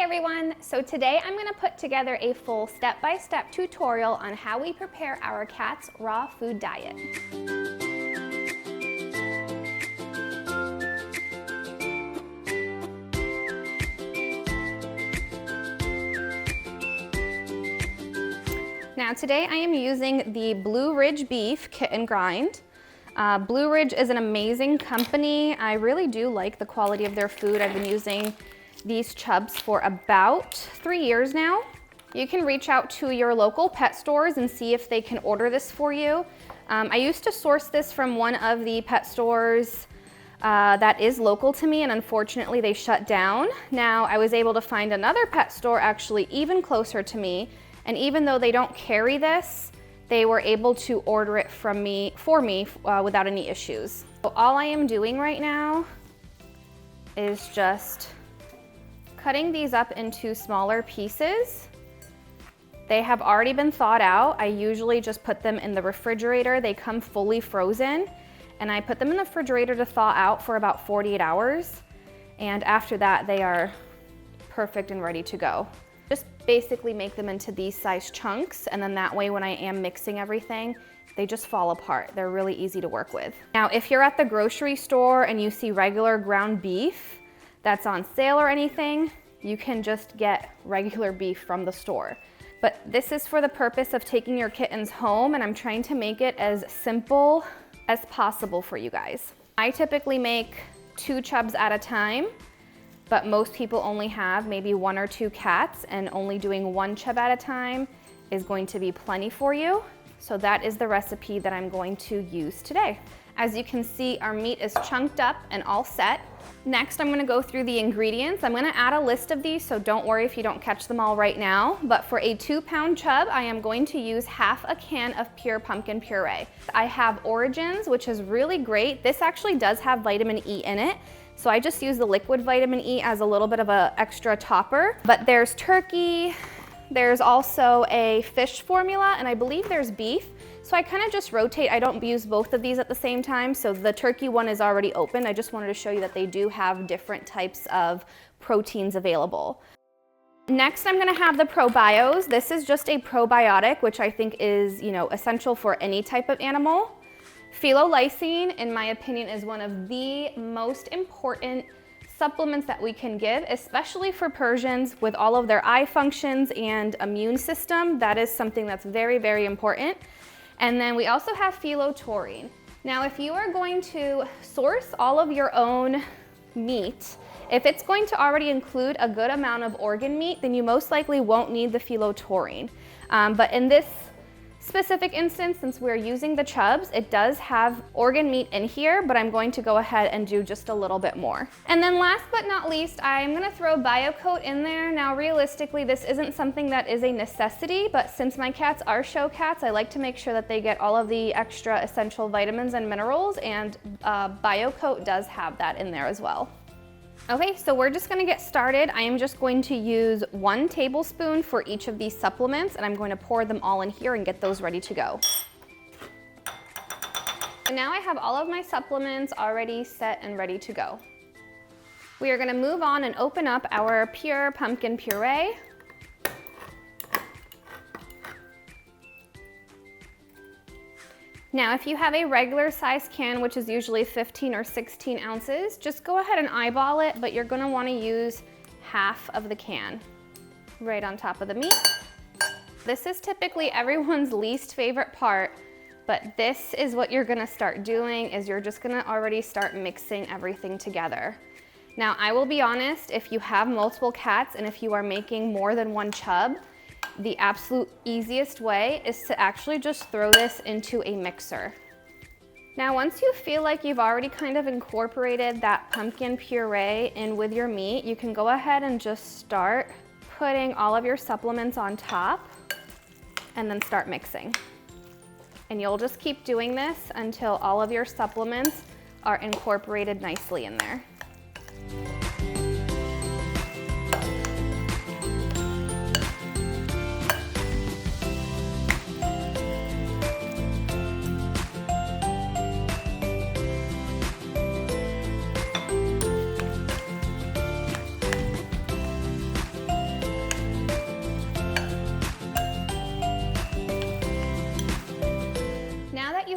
everyone! So today I'm going to put together a full step-by-step tutorial on how we prepare our cat's raw food diet. Now today I am using the Blue Ridge Beef Kit and Grind. Blue Ridge is an amazing company. I really do like the quality of their food. I've been using these chubs for about 3 years now. You can reach out to your local pet stores and see if they can order this for you. I used to source this from one of the pet stores that is local to me, and unfortunately they shut down. Now I was able to find another pet store actually even closer to me, and even though they don't carry this, they were able to order it for me without any issues. So all I am doing right now is just cutting these up into smaller pieces. They have already been thawed out. I usually just put them in the refrigerator. They come fully frozen, and I put them in the refrigerator to thaw out for about 48 hours. And after that, they are perfect and ready to go. Just basically make them into these size chunks, and then that way when I am mixing everything, they just fall apart. They're really easy to work with. Now, if you're at the grocery store and you see regular ground beef that's on sale or anything, you can just get regular beef from the store. But this is for the purpose of taking your kittens home, and I'm trying to make it as simple as possible for you guys. I typically make 2 chubs at a time, but most people only have maybe 1 or 2 cats, and only doing 1 chub at a time is going to be plenty for you. So that is the recipe that I'm going to use today. As you can see, our meat is chunked up and all set. Next, I'm gonna go through the ingredients. I'm gonna add a list of these, so don't worry if you don't catch them all right now. But for a 2-pound chub, I am going to use half a can of pure pumpkin puree. I have Origins, which is really great. This actually does have vitamin E in it, so I just use the liquid vitamin E as a little bit of an extra topper. But there's turkey, there's also a fish formula, and I believe there's beef. So I kind of just rotate. I don't use both of these at the same time. So the turkey one is already open. I just wanted to show you that they do have different types of proteins available. Next, I'm gonna have the ProBios. This is just a probiotic, which I think is, essential for any type of animal. Phelolysine, in my opinion, is one of the most important supplements that we can give, especially for Persians with all of their eye functions and immune system. That is something that's very, very important. And then we also have phytotaurine. Now, if you are going to source all of your own meat, if it's going to already include a good amount of organ meat, then you most likely won't need the phytotaurine. But in this specific instance, since we're using the chubs, it does have organ meat in here, but I'm going to go ahead and do just a little bit more. And then last but not least, I'm gonna throw BioCoat in there. Now, realistically, this isn't something that is a necessity, but since my cats are show cats, I like to make sure that they get all of the extra essential vitamins and minerals, and BioCoat does have that in there as well. Okay, so we're just gonna get started. I am just going to use 1 tablespoon for each of these supplements, and I'm going to pour them all in here and get those ready to go. And now I have all of my supplements already set and ready to go. We are gonna move on and open up our pure pumpkin puree. Now, if you have a regular size can, which is usually 15 or 16 ounces, just go ahead and eyeball it, but you're gonna wanna use half of the can right on top of the meat. This is typically everyone's least favorite part, but this is what you're gonna start doing, is you're just gonna already start mixing everything together. Now, I will be honest, if you have multiple cats and if you are making more than 1 chub, the absolute easiest way is to actually just throw this into a mixer. Now, once you feel like you've already kind of incorporated that pumpkin puree in with your meat, you can go ahead and just start putting all of your supplements on top and then start mixing. And you'll just keep doing this until all of your supplements are incorporated nicely in there.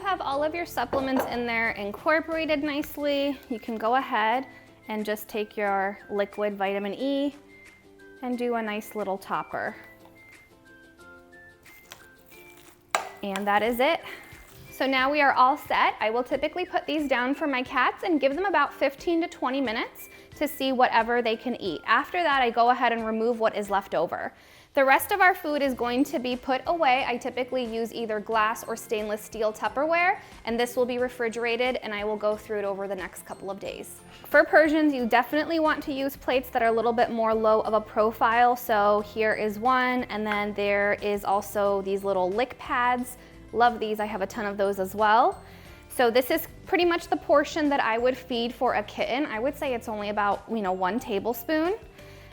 have all of your supplements in there incorporated nicely, you can go ahead and just take your liquid vitamin E and do a nice little topper. And that is it. So now we are all set. I will typically put these down for my cats and give them about 15 to 20 minutes to see whatever they can eat. After that, I go ahead and remove what is left over. The rest of our food is going to be put away. I typically use either glass or stainless steel Tupperware, and this will be refrigerated, and I will go through it over the next couple of days. For Persians, you definitely want to use plates that are a little bit more low of a profile. So here is one, and then there is also these little lick pads. Love these, I have a ton of those as well. So this is pretty much the portion that I would feed for a kitten. I would say it's only about, 1 tablespoon.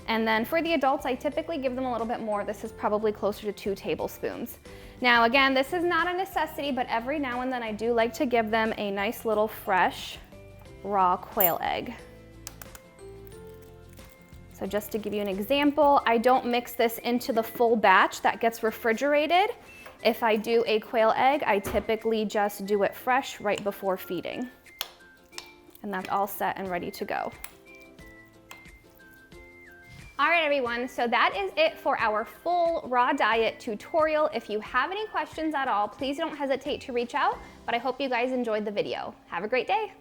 And then for the adults, I typically give them a little bit more. This is probably closer to 2 tablespoons. Now again, this is not a necessity, but every now and then I do like to give them a nice little fresh raw quail egg. So just to give you an example, I don't mix this into the full batch that gets refrigerated. If I do a quail egg, I typically just do it fresh right before feeding. And that's all set and ready to go. All right, everyone, so that is it for our full raw diet tutorial. If you have any questions at all, please don't hesitate to reach out, but I hope you guys enjoyed the video. Have a great day.